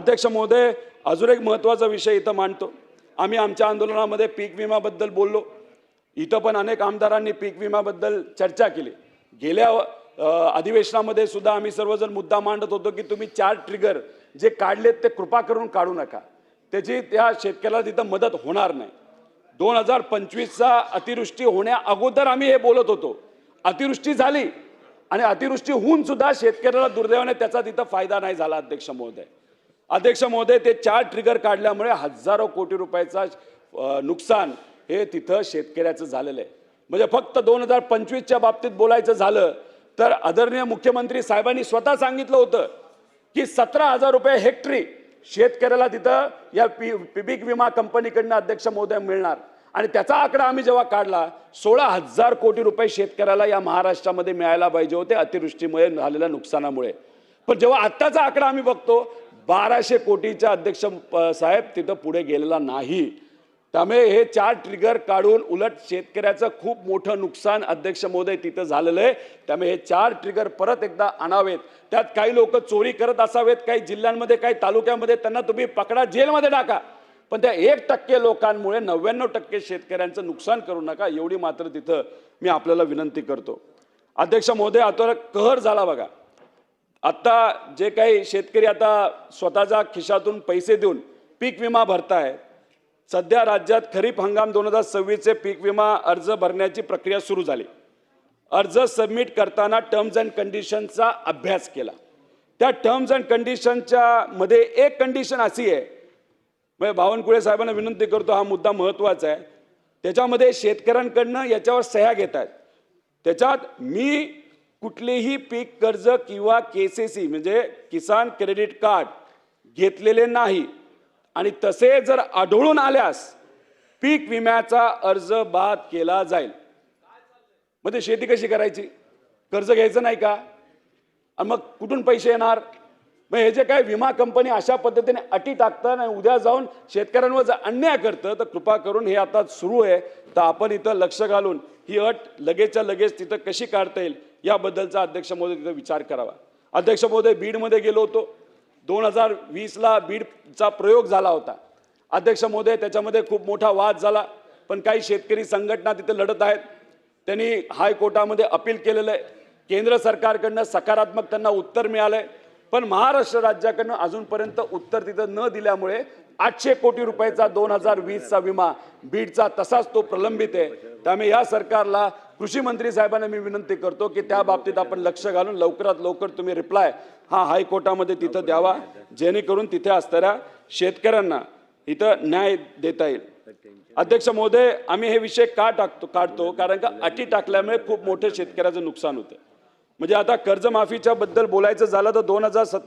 अध्यक्ष महोदय, अजून एक महत्त्वाचा विषय इथं मांडतो। आम्ही आमच्या आंदोलनामध्ये पीक विम्याबद्दल बोललो। इथं पण अनेक आमदारांनी पीक विम्याबद्दल चर्चा केली। गेल्या अधिवेशनामध्ये सुद्धा आम्ही सर्वजण मुद्दा मांडत होतो की तुम्ही 4 ट्रिगर जे काढलेत ते कृपा करून काढू नका, त्याची त्या शेतकऱ्याला तिथं मदत होणार नाही। 2025चा अतिवृष्टी होण्या अगोदर आम्ही हे बोलत होतो। अतिवृष्टी झाली आणि अतिवृष्टी होऊन सुद्धा शेतकऱ्याला दुर्दैवाने त्याचा तिथं फायदा नाही झाला। अध्यक्ष महोदय, ते 4 ट्रिगर काढल्यामुळे हजारो कोटी रुपयाचा नुकसान हे तिथं शेतकऱ्याचं झालेलं आहे। म्हणजे फक्त 2025च्या बाबतीत बोलायचं झालं तर आदरणीय मुख्यमंत्री साहेबांनी स्वतः सांगितलं होतं की 17,000 रुपये हेक्टरी शेतकऱ्याला तिथं या पीक विमा कंपनीकडनं अध्यक्ष महोदय मिळणार। आणि त्याचा आकडा आम्ही जेव्हा काढला 16,000 कोटी रुपये शेतकऱ्याला या महाराष्ट्रामध्ये मिळायला पाहिजे होते अतिवृष्टीमुळे झालेल्या नुकसानामुळे। पण जेव्हा आत्ताचा आकडा आम्ही बघतो 1200 कोटीचा अध्यक्ष साहेब तिथं पुढे गेलेला नाही। त्यामुळे हे 4 ट्रिगर काढून उलट शेतकऱ्याचं खूप मोठं नुकसान अध्यक्ष महोदय तिथं झालेलं आहे। त्यामुळे हे 4 ट्रिगर परत एकदा आणावेत। त्यात काही लोक चोरी करत असावेत, काही जिल्ह्यांमध्ये काही तालुक्यामध्ये, त्यांना तुम्ही पकडा, जेलमध्ये टाका, पण त्या 1% लोकांमुळे 99% शेतकऱ्यांचं नुकसान करू नका, एवढी मात्र तिथं मी आपल्याला विनंती करतो। अध्यक्ष महोदय, आता कहर झाला बघा। आता जे काही शेतकरी आता स्वतःच्या खिशातून पैसे देऊन पीक विमा भरताय, सध्या राज्यात खरीप हंगाम 2026चे पीक विमा अर्ज भरण्याची प्रक्रिया सुरू झाली। अर्ज सबमिट करताना टर्म्स अँड कंडिशनचा अभ्यास केला। त्या टर्म्स अँड कंडिशनच्या मध्ये एक कंडिशन अशी आहे, मी बावनकुळे साहेबांना विनंती करतो, हा मुद्दा महत्त्वाचा आहे। त्याच्यामध्ये शेतकऱ्यांकडनं याच्यावर सह्या घेत आहेत। त्याच्यात मी कुठलेही पीक कर्ज किंवा केसीसी म्हणजे किसान क्रेडिट कार्ड घेतलेले नाही आणि तसे जर आढळून आल्यास पीक विम्याचा अर्ज बाद केला जाईल। म्हणजे शेती कशी करायची? कर्ज घ्यायचं नाही का? आणि मग कुठून पैसे येणार? मग हे जे काय विमा कंपनी अशा पद्धतीने अटी टाकतात आणि उद्या जाऊन शेतकऱ्यांवर जर अन्याय करतं तर कृपा करून हे आता सुरू आहे तर आपण इथं लक्ष घालून ही अट लगेचच्या लगेच तिथं कशी काढता येईल याबद्दलचा अध्यक्ष महोदय तिथं विचार करावा। अध्यक्ष महोदय, बीडमध्ये गेलो होतो। 2020ला बीडचा प्रयोग झाला होता। अध्यक्ष महोदय, त्याच्यामध्ये खूप मोठा वाद झाला, पण काही शेतकरी संघटना तिथे लढत आहेत। त्यांनी हायकोर्टामध्ये अपील केलेलं आहे। केंद्र सरकारकडनं सकारात्मक त्यांना उत्तर मिळालंय, पण महाराष्ट्र राज्याकडनं अजूनपर्यंत उत्तर तिथं न दिल्यामुळे 800 कोटी रुपयाचा 2020चा विमा बीडचा तसाच तो प्रलंबित आहे। त्यामुळे या सरकारला कृषी मंत्री साहेबांना मी विनंती करतो की त्या बाबतीत आपण लक्ष घालून लवकरात लवकर तुम्ही रिप्लाय हा हायकोर्टामध्ये तिथं द्यावा, जेणेकरून तिथे असणाऱ्या शेतकऱ्यांना इथं न्याय देता येईल। अध्यक्ष महोदय, आम्ही हे विषय का काढतो कारण का अटी टाकल्यामुळे खूप मोठे शेतकऱ्याचं नुकसान होतं। म्हणजे आता कर्जमाफीच्या बद्दल बोलायचं झालं तर 2017